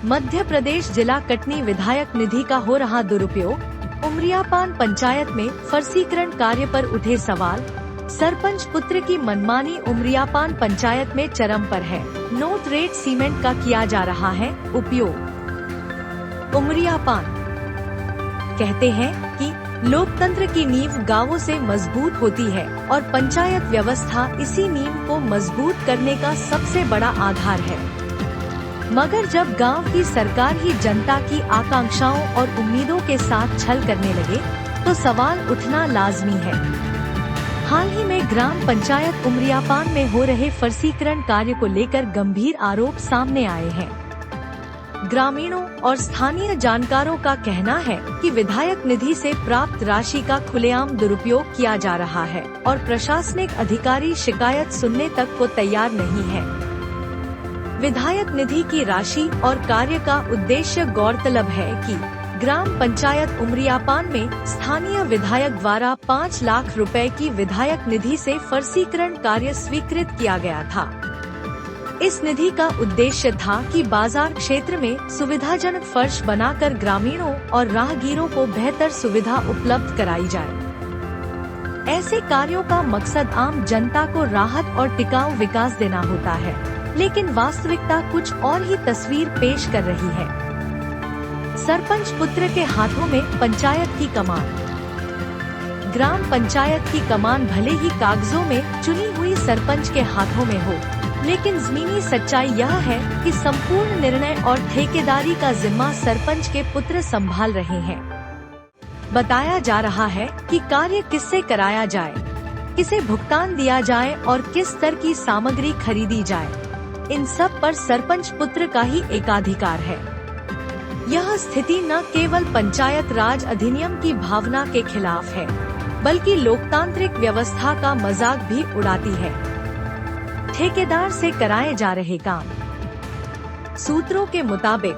मध्य प्रदेश जिला कटनी विधायक निधि का हो रहा दुरुपयोग। उमरियापान पंचायत में फर्जीकरण कार्य पर उठे सवाल। सरपंच पुत्र की मनमानी उमरियापान पंचायत में चरम पर है। नोट रेट सीमेंट का किया जा रहा है उपयोग। उमरियापान कहते हैं कि लोकतंत्र की नींव गांवों से मजबूत होती है और पंचायत व्यवस्था इसी नींव को मजबूत करने का सबसे बड़ा आधार है। मगर जब गांव की सरकार ही जनता की आकांक्षाओं और उम्मीदों के साथ छल करने लगे तो सवाल उठना लाजमी है। हाल ही में ग्राम पंचायत उमरियापान में हो रहे फर्जीकरण कार्य को लेकर गंभीर आरोप सामने आए हैं। ग्रामीणों और स्थानीय जानकारों का कहना है कि विधायक निधि से प्राप्त राशि का खुलेआम दुरुपयोग किया जा रहा है और प्रशासनिक अधिकारी शिकायत सुनने तक को तैयार नहीं है। विधायक निधि की राशि और कार्य का उद्देश्य गौरतलब है कि ग्राम पंचायत उमरियापान में स्थानीय विधायक द्वारा 5 लाख रुपए की विधायक निधि से फर्जीकरण कार्य स्वीकृत किया गया था। इस निधि का उद्देश्य था कि बाजार क्षेत्र में सुविधाजनक फर्श बनाकर ग्रामीणों और राहगीरों को बेहतर सुविधा उपलब्ध कराई जाए। ऐसे कार्यों का मकसद आम जनता को राहत और टिकाऊ विकास देना होता है, लेकिन वास्तविकता कुछ और ही तस्वीर पेश कर रही है। सरपंच पुत्र के हाथों में पंचायत की कमान। ग्राम पंचायत की कमान भले ही कागजों में चुनी हुई सरपंच के हाथों में हो, लेकिन जमीनी सच्चाई यह है कि संपूर्ण निर्णय और ठेकेदारी का जिम्मा सरपंच के पुत्र संभाल रहे हैं। बताया जा रहा है कि कार्य किससे कराया जाए, किसे भुगतान दिया जाए और किस स्तर की सामग्री खरीदी जाए, इन सब पर सरपंच पुत्र का ही एकाधिकार है। यह स्थिति न केवल पंचायत राज अधिनियम की भावना के खिलाफ है, बल्कि लोकतांत्रिक व्यवस्था का मजाक भी उड़ाती है। ठेकेदार से कराए जा रहे काम। सूत्रों के मुताबिक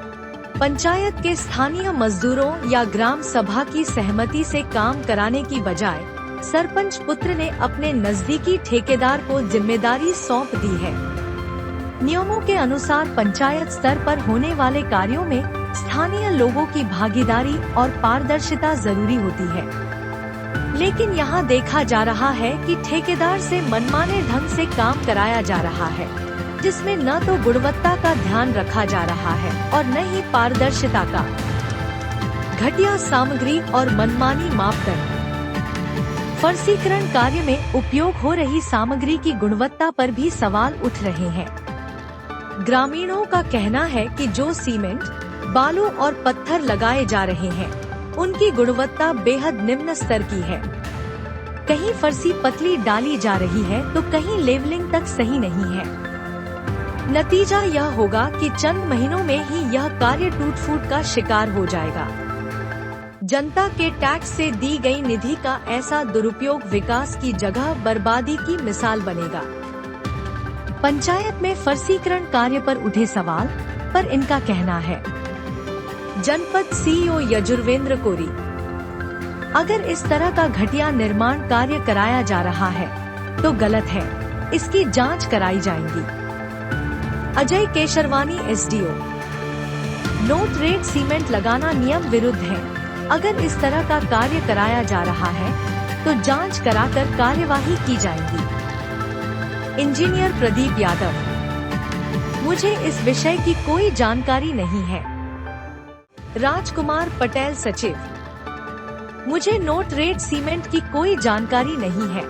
पंचायत के स्थानीय मजदूरों या ग्राम सभा की सहमति से काम कराने की बजाय सरपंच पुत्र ने अपने नजदीकी ठेकेदार को जिम्मेदारी सौंप दी है। नियमों के अनुसार पंचायत स्तर पर होने वाले कार्यों में स्थानीय लोगों की भागीदारी और पारदर्शिता जरूरी होती है, लेकिन यहाँ देखा जा रहा है कि ठेकेदार से मनमाने ढंग से काम कराया जा रहा है, जिसमें न तो गुणवत्ता का ध्यान रखा जा रहा है और न ही पारदर्शिता का। घटिया सामग्री और मनमानी मापदंड। फर्जीकरण कार्य में उपयोग हो रही सामग्री की गुणवत्ता पर भी सवाल उठ रहे हैं। ग्रामीणों का कहना है कि जो सीमेंट, बालू और पत्थर लगाए जा रहे हैं, उनकी गुणवत्ता बेहद निम्न स्तर की है। कहीं फर्सी पतली डाली जा रही है तो कहीं लेवलिंग तक सही नहीं है। नतीजा यह होगा कि चंद महीनों में ही यह कार्य टूट फूट का शिकार हो जाएगा। जनता के टैक्स से दी गई निधि का ऐसा दुरुपयोग विकास की जगह बर्बादी की मिसाल बनेगा। पंचायत में फर्जीकरण कार्य पर उठे सवाल पर इनका कहना है। जनपद सीईओ यजुर्वेंद्र कोरी। अगर इस तरह का घटिया निर्माण कार्य कराया जा रहा है तो गलत है, इसकी जांच कराई जाएगी। Ajay Kesharwani SDO. Note rate cement लगाना नियम विरुद्ध है। अगर इस तरह का कार्य कराया जा रहा है तो जांच कराकर कार्यवाही की जाएगी। इंजीनियर प्रदीप यादव। मुझे इस विषय की कोई जानकारी नहीं है। राजकुमार पटेल सचिव। मुझे नोट रेट सीमेंट की कोई जानकारी नहीं है।